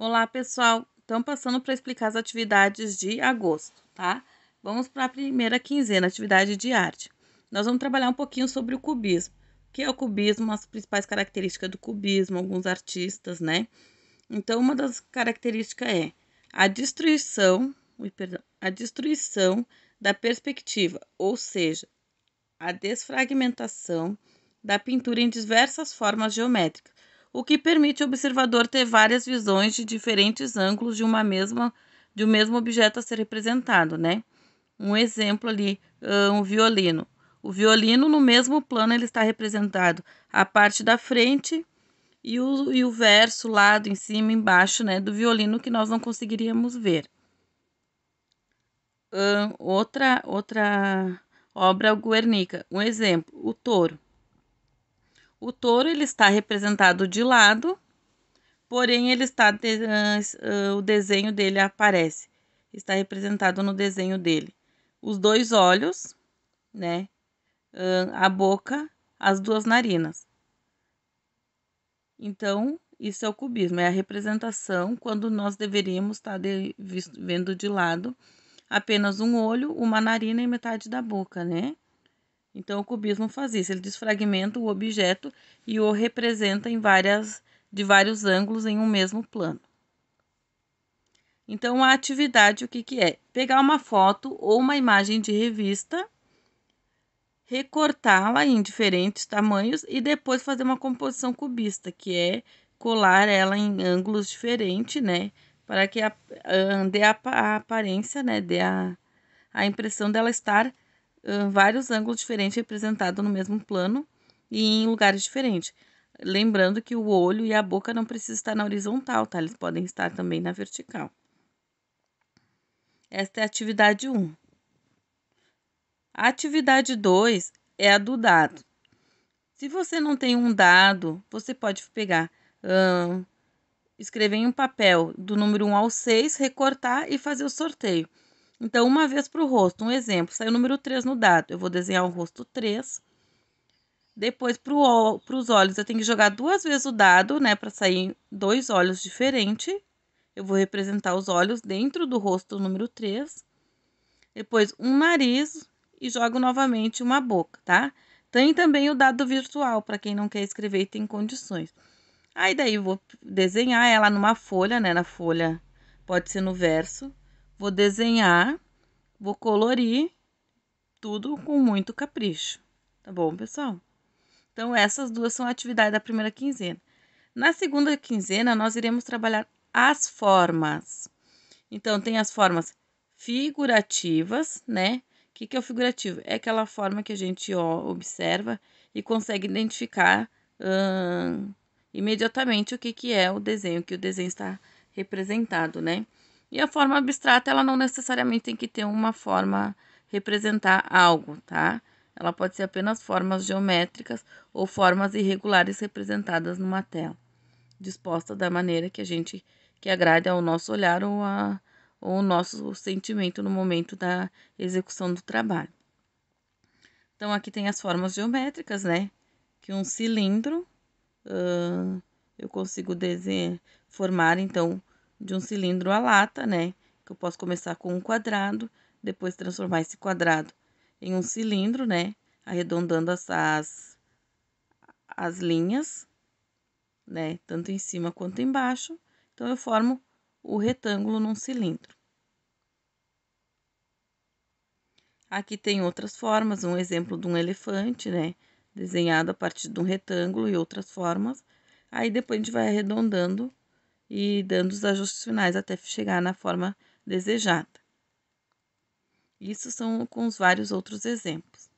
Olá, pessoal! Estão passando para explicar as atividades de agosto, tá? Vamos para a primeira quinzena, atividade de arte. Nós vamos trabalhar um pouquinho sobre o cubismo. O que é o cubismo? As principais características do cubismo, alguns artistas, né? Então, uma das características é a destruição da perspectiva, ou seja, a desfragmentação da pintura em diversas formas geométricas, o que permite ao observador ter várias visões de diferentes ângulos de um mesmo objeto a ser representado, né? Um exemplo ali, um violino. O violino, no mesmo plano, ele está representado a parte da frente e o verso, lado, em cima, embaixo, né, do violino que nós não conseguiríamos ver. Outra obra, o Guernica. Um exemplo, o touro. O touro ele está representado de lado, porém ele está o desenho dele aparece, está representado no desenho dele. Os dois olhos, né? A boca, as duas narinas. Então, isso é o cubismo, é a representação quando nós deveríamos estar vendo de lado apenas um olho, uma narina e metade da boca, né? Então, o cubismo faz isso, ele desfragmenta o objeto e o representa de vários ângulos em um mesmo plano. Então, a atividade, o que que é? Pegar uma foto ou uma imagem de revista, recortá-la em diferentes tamanhos e depois fazer uma composição cubista, que é colar ela em ângulos diferentes, né? Para que dê a aparência, né? Dê a impressão dela estar vários ângulos diferentes representados no mesmo plano e em lugares diferentes. Lembrando que o olho e a boca não precisam estar na horizontal, tá? Eles podem estar também na vertical. Esta é a atividade 1. A atividade 2 é a do dado. Se você não tem um dado, você pode pegar, escrever em um papel do número 1 ao 6, recortar e fazer o sorteio. Então, uma vez para o rosto, um exemplo, saiu o número 3 no dado. Eu vou desenhar o rosto 3. Depois, para os olhos, eu tenho que jogar 2 vezes o dado, né? Para sair 2 olhos diferentes. Eu vou representar os olhos dentro do rosto número 3. Depois, um nariz e jogo novamente uma boca, tá? Tem também o dado virtual, para quem não quer escrever e tem condições. Aí, daí, eu vou desenhar ela numa folha, né? Na folha, pode ser no verso. Vou desenhar, vou colorir, tudo com muito capricho. Tá bom, pessoal? Então, essas duas são atividades da primeira quinzena. Na segunda quinzena, nós iremos trabalhar as formas. Então, tem as formas figurativas, né? O que é o figurativo? É aquela forma que a gente observa e consegue identificar imediatamente o que é o desenho, que o desenho está representado, né? E a forma abstrata, ela não necessariamente tem que ter uma forma representar algo, tá? Ela pode ser apenas formas geométricas ou formas irregulares representadas numa tela, disposta da maneira que agrade ao nosso olhar ou o nosso sentimento no momento da execução do trabalho. Então, aqui tem as formas geométricas, né? Que um cilindro, eu consigo formar, então, de um cilindro a lata, né? Que eu posso começar com um quadrado, depois transformar esse quadrado em um cilindro, né? Arredondando as linhas, né? Tanto em cima quanto embaixo. Então, eu formo o retângulo num cilindro. Aqui tem outras formas, um exemplo de um elefante, né? Desenhado a partir de um retângulo e outras formas. Aí depois a gente vai arredondando e dando os ajustes finais até chegar na forma desejada. Isso são com os vários outros exemplos.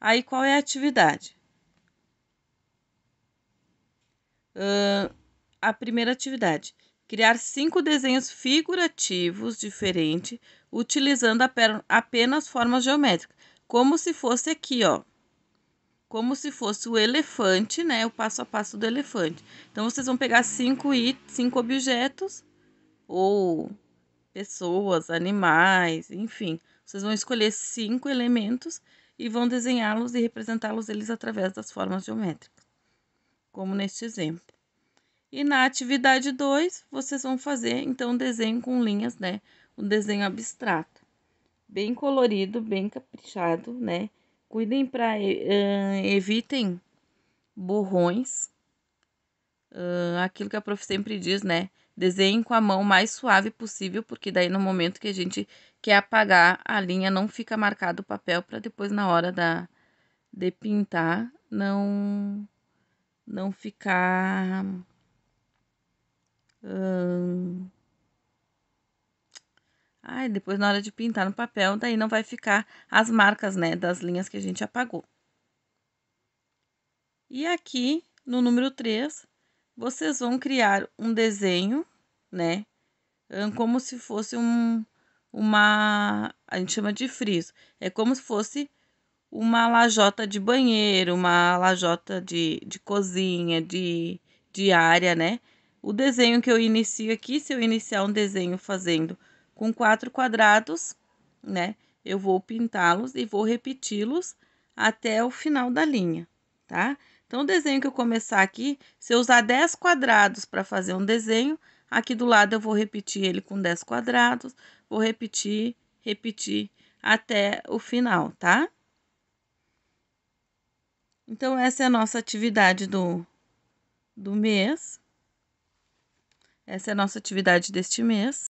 Aí qual é a atividade? A primeira atividade: criar 5 desenhos figurativos diferentes, utilizando apenas formas geométricas, como se fosse aqui, ó. Como se fosse o elefante, né? O passo a passo do elefante. Então, vocês vão pegar 5 objetos, ou pessoas, animais, enfim. Vocês vão escolher 5 elementos e vão desenhá-los e representá-los eles através das formas geométricas, como neste exemplo. E na atividade 2, vocês vão fazer, então, um desenho com linhas, né? Um desenho abstrato. Bem colorido, bem caprichado, né? Cuidem para evitem borrões. Aquilo que a prof sempre diz, né? Desenhem com a mão mais suave possível, porque daí no momento que a gente quer apagar a linha, não fica marcado o papel para depois na hora de pintar não ficar depois na hora de pintar no papel, daí não vai ficar as marcas, né, das linhas que a gente apagou. E aqui, no número 3, vocês vão criar um desenho, né, como se fosse a gente chama de friso. É como se fosse uma lajota de banheiro, uma lajota de cozinha, de área, né? O desenho que eu inicio aqui, se eu iniciar um desenho fazendo com 4 quadrados, né? Eu vou pintá-los e vou repeti-los até o final da linha, tá? Então, o desenho que eu começar aqui, se eu usar 10 quadrados para fazer um desenho, aqui do lado eu vou repetir ele com 10 quadrados, vou repetir até o final, tá? Então, essa é a nossa atividade do mês. Essa é a nossa atividade deste mês.